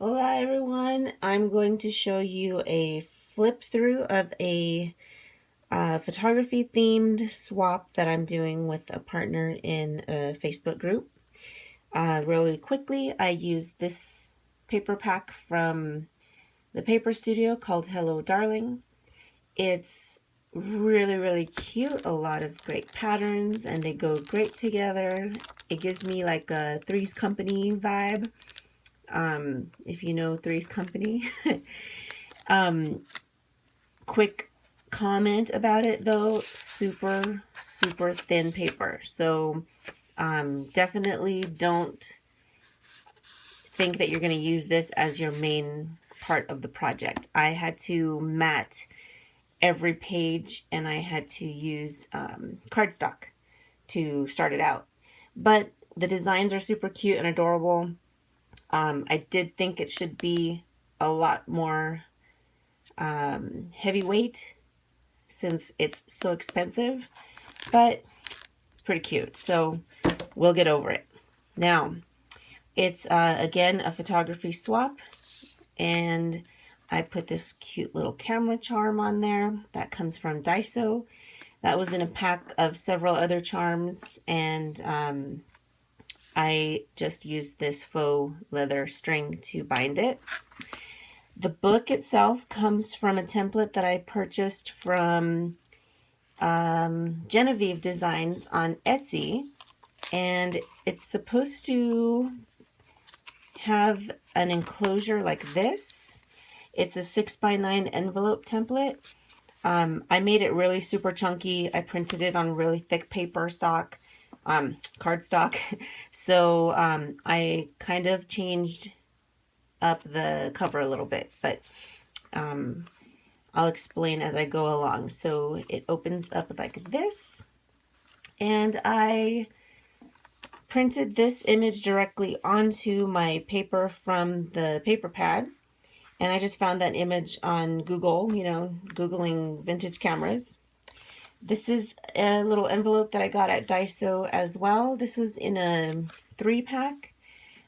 Hola everyone, I'm going to show you a flip through of a photography themed swap that I'm doing with a partner in a Facebook group. Really quickly, I used this paper pack from the paper studio called Hello Darling. It's really cute, a lot of great patterns, and they go great together. It gives me like a Three's Company vibe. If you know Three's Company. Quick comment about it though, super thin paper. So definitely don't think that you're going to use this as your main part of the project. I had to mat every page and I had to use cardstock to start it out. But the designs are super cute and adorable. I did think it should be a lot more heavyweight since it's so expensive, but it's pretty cute, so we'll get over it. Now, it's again a photography swap, and I put this cute little camera charm on there that comes from Daiso. That was in a pack of several other charms, and I just used this faux leather string to bind it. The book itself comes from a template that I purchased from jenofevedesigns on Etsy, and it's supposed to have an enclosure like this. It's a 6x9 envelope template. I made it really super chunky. I printed it on really thick paper stock, cardstock. So I kind of changed up the cover a little bit, but I'll explain as I go along. So it opens up like this, and I printed this image directly onto my paper from the paper pad, and I just found that image on Google, Googling vintage cameras. This is a little envelope that I got at Daiso as well. This was in a 3-pack.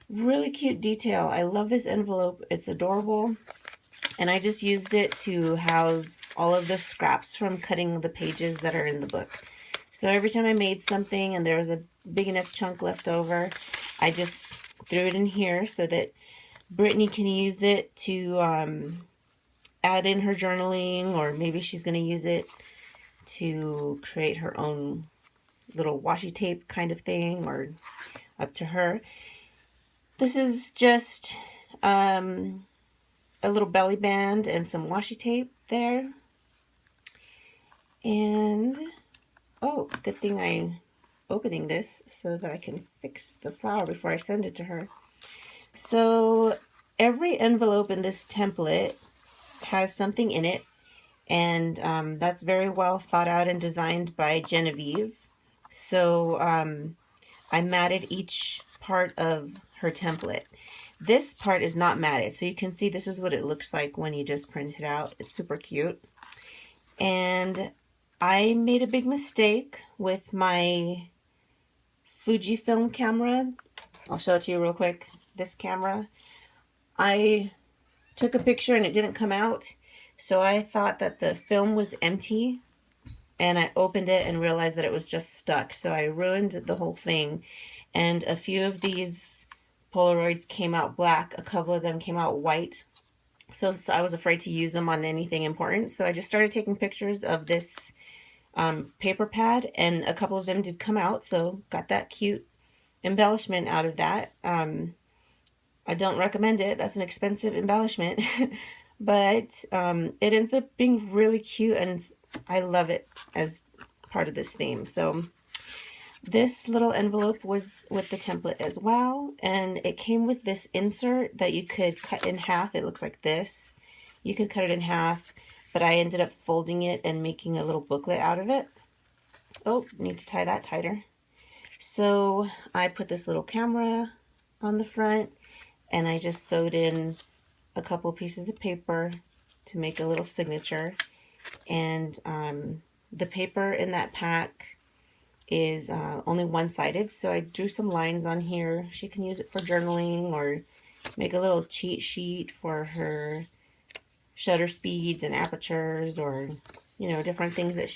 Really cute detail. I love this envelope. It's adorable. And I just used it to house all of the scraps from cutting the pages that are in the book. So every time I made something and there was a big enough chunk left over, I just threw it in here so that Brittany can use it to add in her journaling, or maybe she's going to use it to create her own little washi tape kind of thing, or up to her. This is just a little belly band and some washi tape there. And, oh, good thing I'm opening this so that I can fix the flower before I send it to her. So every envelope in this template has something in it, and that's very well thought out and designed by Genevieve. So I matted each part of her template. This part is not matted, so you can see this is what it looks like when you just print it out. It's super cute. And I made a big mistake with my Fujifilm camera. I'll show it to you real quick. This camera. I took a picture and it didn't come out, so I thought that the film was empty, and I opened it and realized that it was just stuck. So I ruined the whole thing, and a few of these Polaroids came out black. A couple of them came out white. So I was afraid to use them on anything important. So I just started taking pictures of this paper pad, and a couple of them did come out. So got that cute embellishment out of that. I don't recommend it. That's an expensive embellishment. But it ends up being really cute, and I love it as part of this theme. So this little envelope was with the template as well, and it came with this insert that you could cut in half. It looks like this. You could cut it in half, but I ended up folding it and making a little booklet out of it. Oh, need to tie that tighter. So I put this little camera on the front, and I just sewed in a couple pieces of paper to make a little signature. And the paper in that pack is only one-sided, so I drew some lines on here. She can use it for journaling, or make a little cheat sheet for her shutter speeds and apertures, or, you know, different things that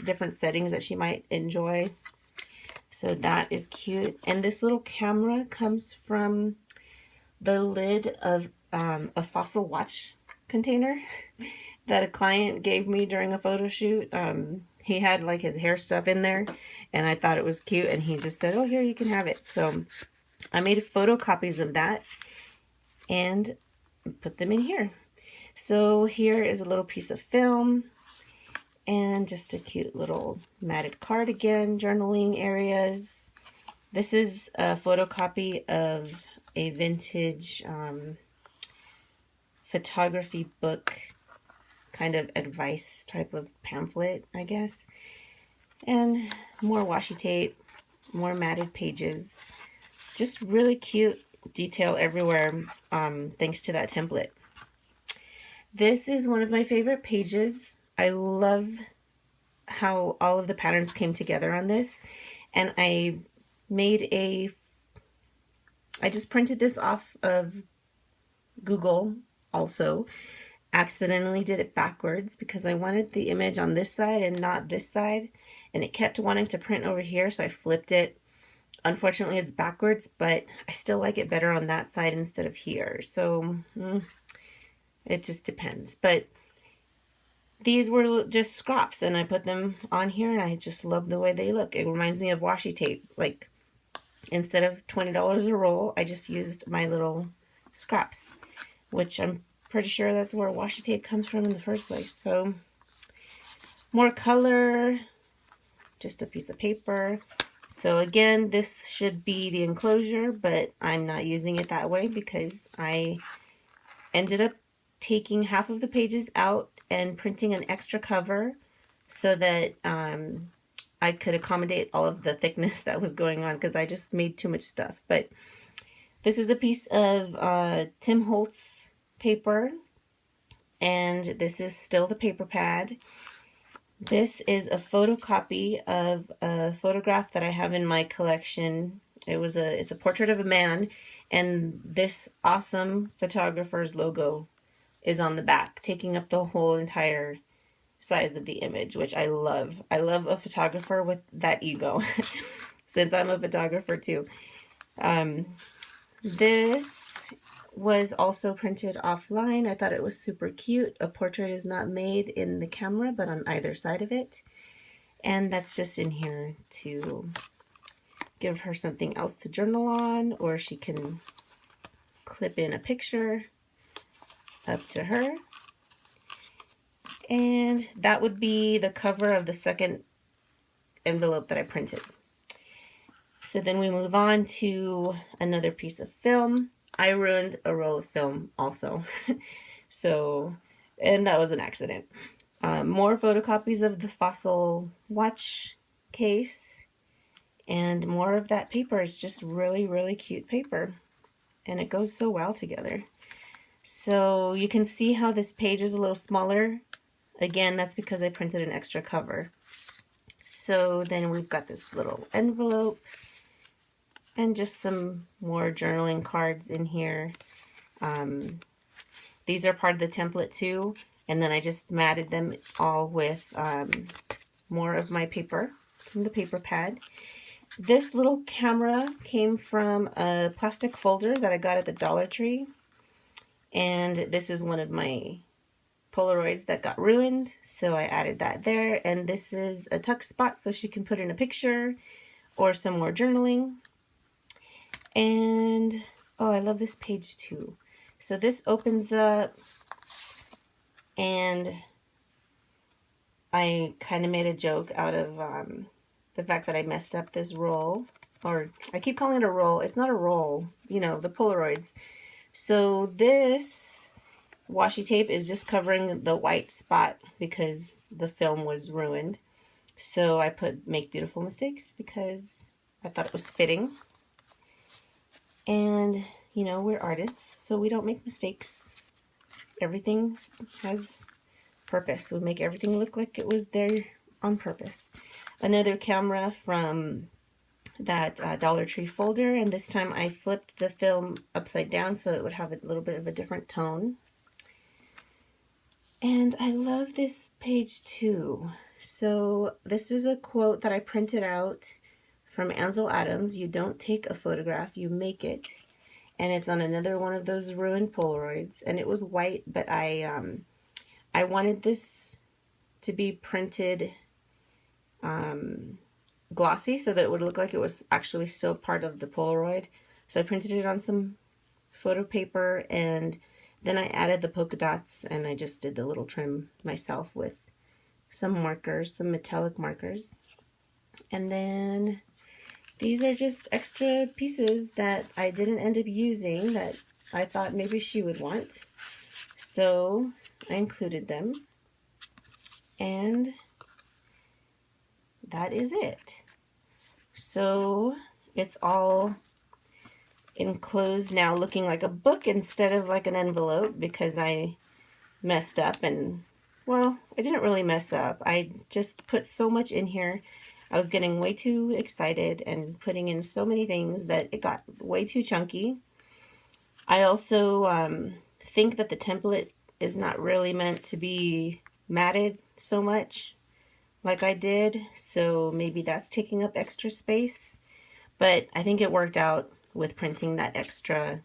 different settings that she might enjoy. So that is cute. And this little camera comes from the lid of a fossil watch container that a client gave me during a photo shoot. He had like his hair stuff in there, and I thought it was cute, and he just said, oh, here, you can have it. So I made photocopies of that and put them in here. So here is a little piece of film and just a cute little matted cardigan, journaling areas. This is a photocopy of a vintage photography book, kind of advice type of pamphlet, I guess. And more washi tape, more matted pages. Just really cute detail everywhere, thanks to that template. This is one of my favorite pages. I love how all of the patterns came together on this. And I just printed this off of Google also. Accidentally did it backwards because I wanted the image on this side and not this side. And it kept wanting to print over here, so I flipped it. Unfortunately, it's backwards, but I still like it better on that side instead of here. So it just depends. But these were just scraps, and I put them on here, and I just love the way they look. It reminds me of washi tape. Like, instead of $20 a roll, I just used my little scraps, which I'm pretty sure that's where washi tape comes from in the first place. So more color, just a piece of paper. So again, this should be the enclosure, but I'm not using it that way because I ended up taking half of the pages out and printing an extra cover so that I could accommodate all of the thickness that was going on, because I just made too much stuff. But this is a piece of Tim Holtz paper, and this is still the paper pad. This is a photocopy of a photograph that I have in my collection. It's a portrait of a man, and this awesome photographer's logo is on the back, taking up the whole entire size of the image, which I love. I love a photographer with that ego, since I'm a photographer too. This was also printed offline. I thought it was super cute. A portrait is not made in the camera, but on either side of it. And that's just in here to give her something else to journal on, or she can clip in a picture up to her. And that would be the cover of the second envelope that I printed. So then we move on to another piece of film. I ruined a roll of film also. And that was an accident. More photocopies of the fossil watch case, and more of that paper. It's just really, really cute paper, and it goes so well together. So you can see how this page is a little smaller. Again, that's because I printed an extra cover. So then we've got this little envelope and just some more journaling cards in here. These are part of the template too, and then I just matted them all with more of my paper from the paper pad. This little camera came from a plastic folder that I got at the Dollar Tree, and this is one of my Polaroids that got ruined, so I added that there. And this is a tuck spot so she can put in a picture or some more journaling. And oh, I love this page too. So this opens up, and I kind of made a joke out of the fact that I messed up this roll, or I keep calling it a roll. It's not a roll, you know, the Polaroids. So this washi tape is just covering the white spot because the film was ruined. So I put "Make Beautiful Mistakes" because I thought it was fitting. And, you know, we're artists, so we don't make mistakes. Everything has purpose. We make everything look like it was there on purpose. Another camera from that Dollar Tree folder, and this time I flipped the film upside down so it would have a little bit of a different tone. And I love this page too. So this is a quote that I printed out from Ansel Adams. You don't take a photograph, you make it. And it's on another one of those ruined Polaroids, and it was white, but I wanted this to be printed glossy so that it would look like it was actually still part of the Polaroid. So I printed it on some photo paper, and then I added the polka dots, and I just did the little trim myself with some markers, some metallic markers. And then these are just extra pieces that I didn't end up using that I thought maybe she would want. So I included them. And that is it. So it's all enclosed now, looking like a book instead of like an envelope, because I messed up. And well, I didn't really mess up. I just put so much in here. I was getting way too excited and putting in so many things that it got way too chunky. I also think that the template is not really meant to be matted so much like I did, so maybe that's taking up extra space. But I think it worked out with printing that extra,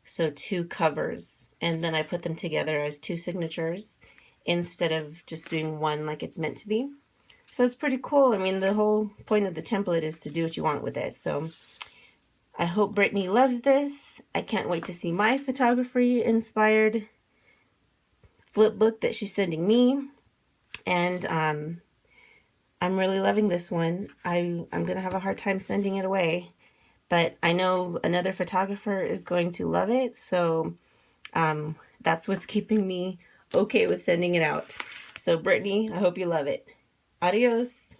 so 2 covers, and then I put them together as 2 signatures instead of just doing one like it's meant to be. So it's pretty cool. I mean, the whole point of the template is to do what you want with it. So I hope Brittany loves this. I can't wait to see my photography inspired flip book that she's sending me. And I'm really loving this one. I'm going to have a hard time sending it away, but I know another photographer is going to love it. So that's what's keeping me okay with sending it out. So Brittany, I hope you love it. Adios.